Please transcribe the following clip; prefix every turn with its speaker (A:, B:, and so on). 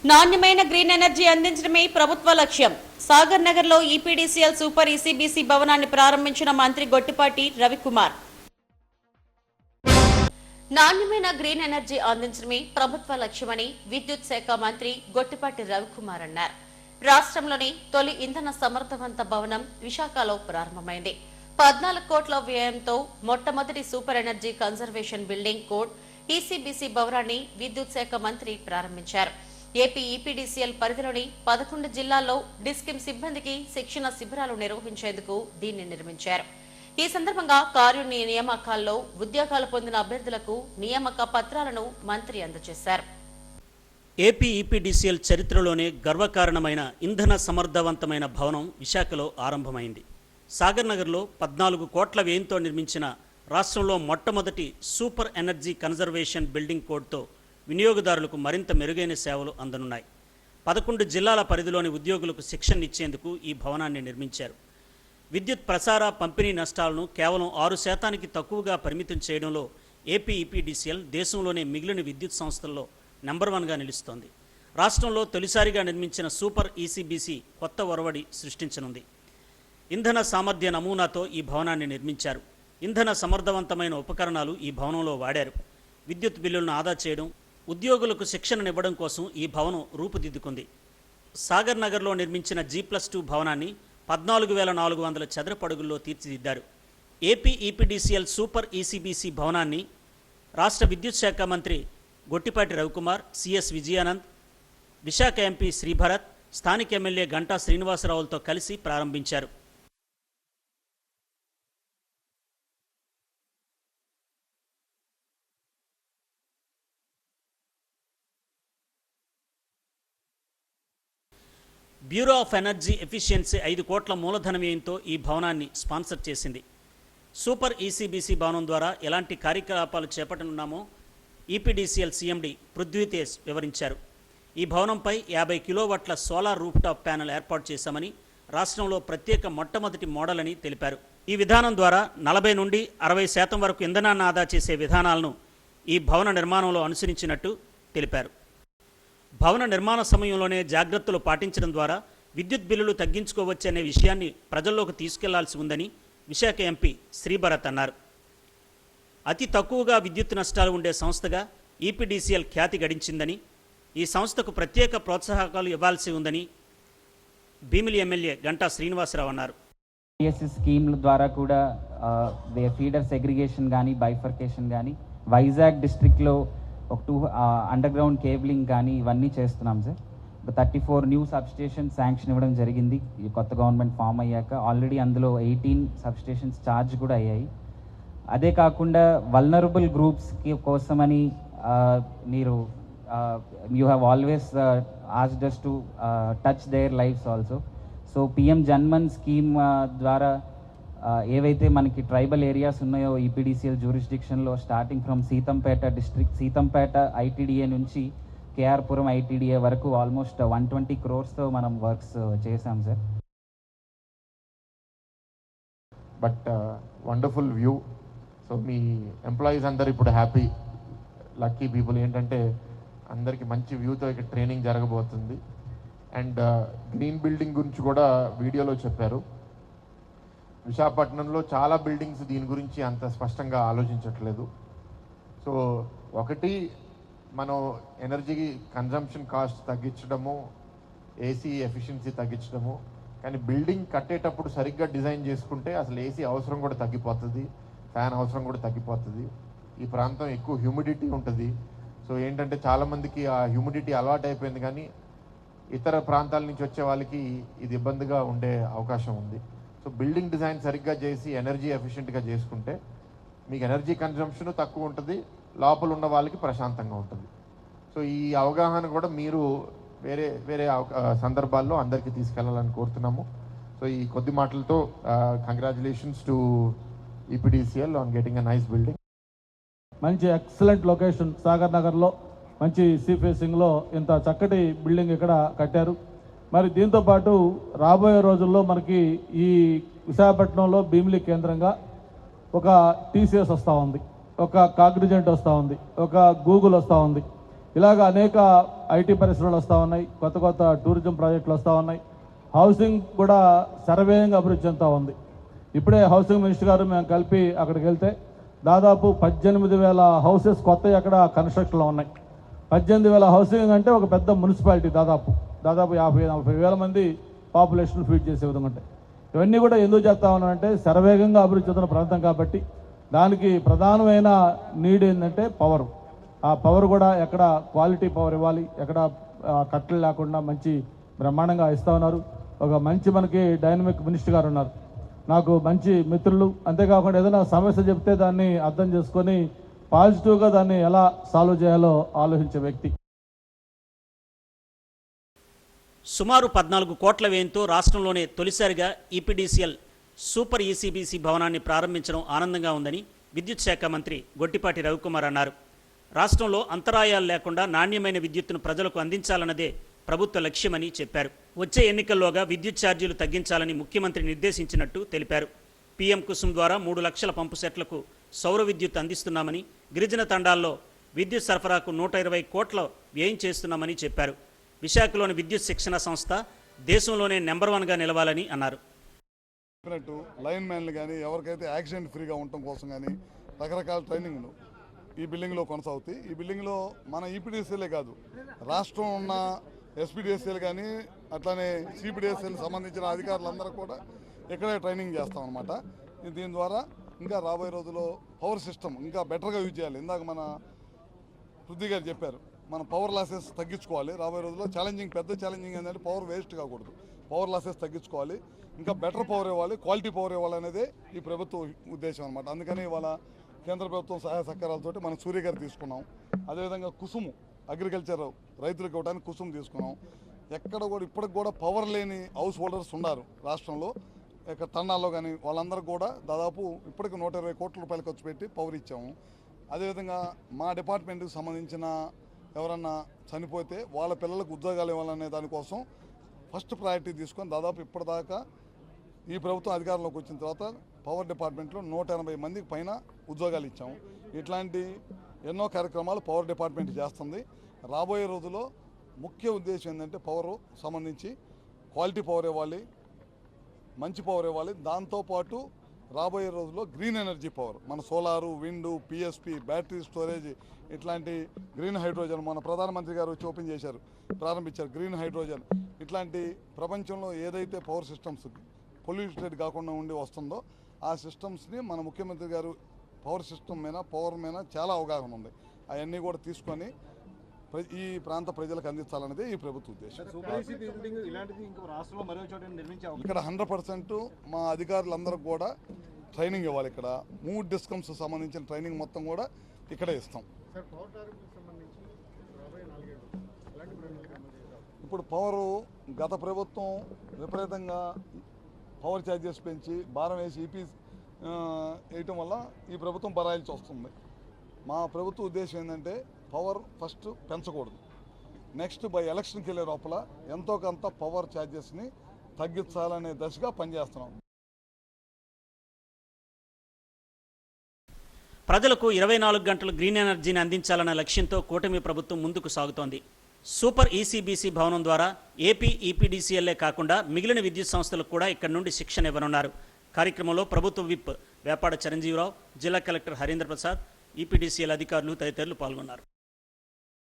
A: నాణ్యమైన green energy అందించడమే ప్రభుత్వ లక్ష్యం. సాగర్ నగర్లో ఈపీడీసీఎల్ సూపర్ ఈసీబీసీ భవనాన్ని ప్రారంభించిన మంత్రి గొట్టిపాటి రవికుమార్. నాణ్యమైన గ్రీన్ ఎనర్జీ అందించడమే ప్రభుత్వ లక్ష్యమని విద్యుత్ శాఖ మంత్రి గొట్టిపాటి రవికుమార్ అన్నారు. రాష్ట్రంలోని తొలి ఇంధన సమర్థవంత భవనం విశాఖలో ప్రారంభమైంది. 14 కోట్ల వ్యయంతో మొట్టమొదటి super energy conservation building code ఈసీబీసీ భవనాన్ని విద్యుత్ శాఖ మంత్రి ప్రారంభించారు. ఏపీ ఈపీడీసీఎల్ పరిధిలోని 11 జిల్లాల్లో డిస్కిమ్ సిబ్బందికి శిక్షణ శిబిరాలు నిర్వహించేందుకు దీన్ని నిర్మించారు. ఈ సందర్భంగా కారుణ్య నియామకాల్లో ఉద్యోగాలు పొందిన అభ్యర్థులకు నియామక పత్రాలను మంత్రి అందజేశారు.
B: ఏపీ ఈపీడీసీఎల్ చరిత్రలోనే గర్వకారణమైన ఇంధన సమర్థవంతమైన భవనం విశాఖలో ఆరంభమైంది. సాగర్ నగర్లో 14 కోట్ల వ్యయంతో నిర్మించిన రాష్ట్రంలో మొట్టమొదటి సూపర్ ఎనర్జీ కన్జర్వేషన్ బిల్డింగ్ కోడ్తో వినియోగదారులకు మరింత మెరుగైన సేవలు అందనున్నాయి. 11 జిల్లాల పరిధిలోని ఉద్యోగులకు శిక్షణ ఇచ్చేందుకు ఈ భవనాన్ని నిర్మించారు. విద్యుత్ ప్రసార పంపిణీ నష్టాలను కేవలం 6% తక్కువగా పరిమితం చేయడంలో ఏపీ ఈపీడీసీఎల్ దేశంలోనే మిగిలిన విద్యుత్ సంస్థల్లో నెంబర్ 1గా నిలుస్తోంది. రాష్ట్రంలో తొలిసారిగా నిర్మించిన సూపర్ ఈసీబీసీ కొత్త ఒరవడి సృష్టించనుంది. ఇంధన సామర్థ్య నమూనాతో ఈ భవనాన్ని నిర్మించారు. ఇంధన సమర్థవంతమైన ఉపకరణాలు ఈ భవనంలో వాడారు. విద్యుత్ బిల్లులను ఆదా చేయడం, ఉద్యోగులకు శిక్షణనివ్వడం కోసం ఈ భవనం రూపుదిద్దుకుంది. సాగర్ నగర్లో నిర్మించిన G+2 భవనాన్ని 14,400 చదరపు అడుగుల్లో తీర్చిదిద్దారు. ఏపీ ఈపీడీసీఎల్ సూపర్ ఈసీబీసీ భవనాన్ని రాష్ట్ర విద్యుత్ శాఖ మంత్రి గొట్టిపాటి రవికుమార్, సిఎస్ విజయానంద్, విశాఖ ఎంపీ శ్రీభరత్, స్థానిక ఎమ్మెల్యే గంటా శ్రీనివాసరావులతో కలిసి ప్రారంభించారు. బ్యూరో ఆఫ్ ఎనర్జీ ఎఫిషియన్సీ 5 కోట్ల మూలధన వ్యయంతో ఈ భవనాన్ని స్పాన్సర్ చేసింది. సూపర్ ఈసీబీసీ భవనం ద్వారా ఎలాంటి కార్యకలాపాలు చేపట్టనున్నామో ఈపీడీసీఎల్ సీఎండీ పృథ్వీతేజ్ వివరించారు. ఈ భవనంపై 50 కిలోవాట్ల సోలార్ రూఫ్టాప్ ప్యానెల్ ఏర్పాటు చేశామని, రాష్ట్రంలో ప్రత్యేక మొట్టమొదటి మోడల్ అని తెలిపారు. ఈ విధానం ద్వారా 40 నుండి 60% వరకు ఇంధనాన్ని ఆదా చేసే విధానాలను ఈ భవన నిర్మాణంలో అనుసరించినట్టు తెలిపారు. భవన నిర్మాణ సమయంలోనే జాగ్రత్తలు పాటించడం ద్వారా విద్యుత్ బిల్లులు తగ్గించుకోవచ్చనే విషయాన్ని ప్రజల్లోకి తీసుకెళ్లాల్సి ఉందని విశాఖ ఎంపీ శ్రీభరత్ అన్నారు. అతి తక్కువగా విద్యుత్ నష్టాలు ఉండే సంస్థగా ఈపీడీసీఎల్ ఖ్యాతి గడించిందని, ఈ సంస్థకు ప్రత్యేక ప్రోత్సాహకాలు ఇవ్వాల్సి ఉందని భీమిలి ఎమ్మెల్యే గంటా శ్రీనివాసరావు అన్నారు.
C: స్కీమ్ల ద్వారా కూడా ఫీడర్ సెగ్రిగేషన్ కానీ, బైఫర్కేషన్ కానీ, వైజాగ్ డిస్ట్రిక్ట్లో ఒక 2 అండర్ గ్రౌండ్ కేబులింగ్ కానీ ఇవన్నీ చేస్తున్నాం సార్. 34 న్యూ సబ్స్టేషన్ శాంక్షన్ ఇవ్వడం జరిగింది. ఈ కొత్త గవర్నమెంట్ ఫామ్ అయ్యాక ఆల్రెడీ అందులో 18 సబ్స్టేషన్స్ ఛార్జ్ కూడా అయ్యాయి. అదే కాకుండా వల్నరబుల్ గ్రూప్స్కి కోసమని మీరు you have always asked us to touch their lives also. So PM Janman scheme ద్వారా ఏవైతే మనకి ట్రైబల్ ఏరియాస్ ఉన్నాయో ఈపీడీసీఎల్ జ్యూరిస్డిక్షన్లో starting from Seethampeta district, Seethampeta ITDA నుంచి కేఆర్పురం ఐటీడీఏ వరకు ఆల్మోస్ట్ 120 crores మనం వర్క్స్ చేశాం sir.
D: But wonderful view. So మీ ఎంప్లాయీస్ అందరు ఇప్పుడు హ్యాపీ, లక్కీ పీపుల్. ఏంటంటే అందరికీ మంచి వ్యూతో ఇక్కడ ట్రైనింగ్ జరగబోతుంది. అండ్ గ్రీన్ బిల్డింగ్ గురించి కూడా వీడియోలో చెప్పారు. విశాఖపట్నంలో చాలా బిల్డింగ్స్ దీని గురించి అంత స్పష్టంగా ఆలోచించట్లేదు. సో ఒకటి, మనం ఎనర్జీ కన్జంప్షన్ కాస్ట్ తగ్గించడము, ఏసీ ఎఫిషియన్సీ తగ్గించడము. కానీ బిల్డింగ్ కట్టేటప్పుడు సరిగ్గా డిజైన్ చేసుకుంటే అసలు ఏసీ అవసరం కూడా తగ్గిపోతుంది, ఫ్యాన్ అవసరం కూడా తగ్గిపోతుంది. ఈ ప్రాంతం ఎక్కువ హ్యూమిడిటీ ఉంటుంది. సో ఏంటంటే చాలామందికి ఆ హ్యూమిడిటీ అలవాటు అయిపోయింది, కానీ ఇతర ప్రాంతాల నుంచి వచ్చే వాళ్ళకి ఇది ఇబ్బందిగా ఉండే అవకాశం ఉంది. సో బిల్డింగ్ డిజైన్ సరిగ్గా చేసి ఎనర్జీ ఎఫిషియెంట్గా చేసుకుంటే మీకు ఎనర్జీ కన్జంప్షన్ తక్కువ ఉంటుంది, లోపల ఉన్న వాళ్ళకి ప్రశాంతంగా ఉంటుంది. సో ఈ అవగాహన కూడా మీరు వేరే వేరే సందర్భాల్లో అందరికీ తీసుకెళ్లాలని కోరుతున్నాము. సో ఈ కొద్ది మాటలతో congratulations to EPDCL on getting a nice building.
E: మంచి ఎక్సలెంట్ లొకేషన్ సాగర్ నగర్లో, మంచి సీ ఫేసింగ్లో ఇంత చక్కటి బిల్డింగ్ ఇక్కడ కట్టారు. మరి దీంతోపాటు రాబోయే రోజుల్లో మనకి ఈ విశాఖపట్నంలో భీమిలి కేంద్రంగా ఒక టీసీఎస్ వస్తూ ఉంది, ఒక కాగ్నిజెంట్ వస్తూ ఉంది, ఒక గూగుల్ వస్తూ ఉంది. ఇలాగ అనేక ఐటీ పరిశ్రమలు వస్తూ ఉన్నాయి, కొత్త కొత్త టూరిజం ప్రాజెక్టులు వస్తూ ఉన్నాయి. హౌసింగ్ కూడా శరవేగంగా అభివృద్ధి చెందుతూ ఉంది. ఇప్పుడే హౌసింగ్ మినిస్టర్ గారు మేము కలిపి అక్కడికి వెళ్తే దాదాపు 18,000 హౌసెస్ కొత్తవి అక్కడ కన్స్ట్రక్షన్లో ఉన్నాయి. 18,000 హౌసింగ్ అంటే ఒక పెద్ద మున్సిపాలిటీ, దాదాపు 50-40,000 మంది పాపులేషన్ ఫీడ్ చేసే విధంగా ఉంటాయి. ఇవన్నీ కూడా ఎందుకు చేస్తా ఉన్నానంటే శరవేగంగా అభివృద్ధి చెందుతున్న ప్రాంతం కాబట్టి దానికి ప్రధానమైన నీడ్ ఏంటంటే పవర్. ఆ పవర్ కూడా ఎక్కడ క్వాలిటీ పవర్ ఇవ్వాలి, ఎక్కడ కట్టలు లేకుండా మంచి బ్రహ్మాండంగా ఇస్తూ ఉన్నారు. ఒక మంచి మనకి డైనమిక్ మినిస్టర్ గారు ఉన్నారు, నాకు మంచి మిత్రులు. అంతేకాకుండా ఏదైనా సమస్య చెప్తే దాన్ని అర్థం చేసుకొని పాజిటివ్గా దాన్ని ఎలా సాల్వ్ చేయాలో ఆలోచించే వ్యక్తి.
B: సుమారు 14 కోట్ల వ్యయంతో రాష్ట్రంలోనే తొలిసారిగా ఈపీడీసీఎల్ సూపర్ ఈసీబీసీ భవనాన్ని ప్రారంభించడం ఆనందంగా ఉందని విద్యుత్ శాఖ మంత్రి గొట్టిపాటి రవికుమార్ అన్నారు. రాష్ట్రంలో అంతరాయాలు లేకుండా నాణ్యమైన విద్యుత్తును ప్రజలకు అందించాలన్నదే ప్రభుత్వ లక్ష్యమని చెప్పారు. వచ్చే ఎన్నికల్లోగా విద్యుత్ ఛార్జీలు తగ్గించాలని ముఖ్యమంత్రి నిర్దేశించినట్టు తెలిపారు. పీఎం కుసుమ్ ద్వారా 3 లక్షల పంపు సెట్లకు సౌర విద్యుత్ అందిస్తున్నామని, గిరిజన తండాల్లో విద్యుత్ సరఫరాకు 120 కోట్ల వ్యయం చేస్తున్నామని చెప్పారు. విశాఖలోని విద్యుత్ శిక్షణ సంస్థ దేశంలోనే నెంబర్ 1గా నిలవాలని అన్నారు.
F: లైన్ మ్యాన్లు కానీ ఎవరికైతే యాక్సిడెంట్ ఫ్రీగా ఉండటం కోసం కానీ రకరకాల ట్రైనింగ్లు ఈ బిల్డింగ్లో కొనసాగుతాయి. ఈ బిల్డింగ్లో మన ఈపీడీసీలే కాదు, రాష్ట్రం ఉన్న ఎస్పీడీఎస్సీలు కానీ అట్లానే సిపిడిఎస్సీలకు సంబంధించిన అధికారులందరూ కూడా ఇక్కడే ట్రైనింగ్ చేస్తాం అనమాట. దీని ద్వారా ఇంకా రాబోయే రోజుల్లో పవర్ సిస్టమ్ ఇంకా బెటర్గా యూజ్ చేయాలి. ఇందాక మన పృథ్వీ గారు చెప్పారు, మన పవర్ లాసెస్ తగ్గించుకోవాలి. రాబోయే రోజుల్లో పెద్ద ఛాలెంజింగ్ ఏంటంటే పవర్ వేస్ట్ కాకూడదు, పవర్ లాసెస్ తగ్గించుకోవాలి, ఇంకా బెటర్ పవర్ ఇవ్వాలి, క్వాలిటీ పవర్ ఇవ్వాలి అనేది ఈ ప్రభుత్వ ఉద్దేశం అనమాట. అందుకని ఇవాళ కేంద్ర ప్రభుత్వం సహాయ సహకారాలతో మనం సూర్య గారు తీసుకున్నాం. అదేవిధంగా కుసుము అగ్రికల్చర్ రైతులకు ఇవ్వడానికి కుసుము తీసుకున్నాం. ఎక్కడ కూడా ఇప్పటికి కూడా పవర్ లేని హౌస్ హోల్డర్స్ ఉన్నారు రాష్ట్రంలో, ఇక్కడ తండాల్లో కానీ వాళ్ళందరికీ కూడా దాదాపు ఇప్పటికి 120 కోట్ల రూపాయలు ఖర్చు పెట్టి పవర్ ఇచ్చాము. అదేవిధంగా మా డిపార్ట్మెంట్కి సంబంధించిన ఎవరన్నా చనిపోతే వాళ్ళ పిల్లలకు ఉద్యోగాలు ఇవ్వాలనే దానికోసం ఫస్ట్ ప్రయారిటీ తీసుకొని దాదాపు ఇప్పటిదాకా ఈ ప్రభుత్వం అధికారంలోకి వచ్చిన తర్వాత పవర్ డిపార్ట్మెంట్లో 180 మందికి పైన ఉద్యోగాలు ఇచ్చాము. ఇట్లాంటి ఎన్నో కార్యక్రమాలు పవర్ డిపార్ట్మెంట్ చేస్తుంది. రాబోయే రోజుల్లో ముఖ్య ఉద్దేశం ఏంటంటే పవర్ సంబంధించి క్వాలిటీ పవర్ ఇవ్వాలి, మంచి పవర్ ఇవ్వాలి. దాంతోపాటు రాబోయే రోజుల్లో గ్రీన్ ఎనర్జీ పవర్, మన సోలారు, విండు, పిఎస్పి, బ్యాటరీ స్టోరేజ్, ఇట్లాంటి గ్రీన్ హైడ్రోజన్ మన ప్రధానమంత్రి గారు వచ్చి ఓపెన్ చేశారు, ప్రారంభించారు గ్రీన్ హైడ్రోజన్. ఇట్లాంటి ప్రపంచంలో ఏదైతే పవర్ సిస్టమ్స్ పొల్యూటెడ్ కాకుండా ఉండి వస్తుందో ఆ సిస్టమ్స్ని మన ముఖ్యమంత్రి గారు పవర్ సిస్టమ్ మీద పవర్ మీద చాలా అవగాహన ఉంది. అవన్నీ కూడా తీసుకొని ఈ ప్రాంత ప్రజలకు అందించాలనేది ఈ ప్రభుత్వ ఉద్దేశం. ఇక్కడ 100% మా అధికారులందరికీ కూడా ట్రైనింగ్ ఇవ్వాలి. ఇక్కడ 3 డిస్కమ్స్ సంబంధించిన ట్రైనింగ్ మొత్తం కూడా ఇక్కడే ఇస్తాం. ఇప్పుడు పవరు గత ప్రభుత్వం విపరీతంగా పవర్ ఛార్జెస్ పెంచి భారం వేసి ఈపీ వేయటం వల్ల ఈ ప్రభుత్వం బరాయిల్సి వస్తుంది. మా ప్రభుత్వ ఉద్దేశం ఏంటంటే పవర్ ఫస్ట్ పెంచకూడదు, నెక్స్ట్ బై ఎలక్షన్కి వెళ్ళే లోపల ఎంతో కొంత పవర్ ఛార్జెస్ని తగ్గించాలనే దశగా పనిచేస్తున్నాం.
B: ప్రజలకు 24 గంటలు గ్రీన్ ఎనర్జీని అందించాలన్న లక్ష్యంతో కూటమి ప్రభుత్వం ముందుకు సాగుతోంది. సూపర్ ఈసీబీసీ భవనం ద్వారా ఏపీ ఈపీడీసీఎల్లే కాకుండా మిగిలిన విద్యుత్ సంస్థలకు కూడా ఇక్కడి నుండి శిక్షణ ఇవ్వనున్నారు. కార్యక్రమంలో ప్రభుత్వ విప్ వేపాడ చిరంజీవిరావు, జిల్లా కలెక్టర్ హరీంద్ర ప్రసాద్, ఈపీడీసీఎల్ అధికారులు తదితరులు పాల్గొన్నారు.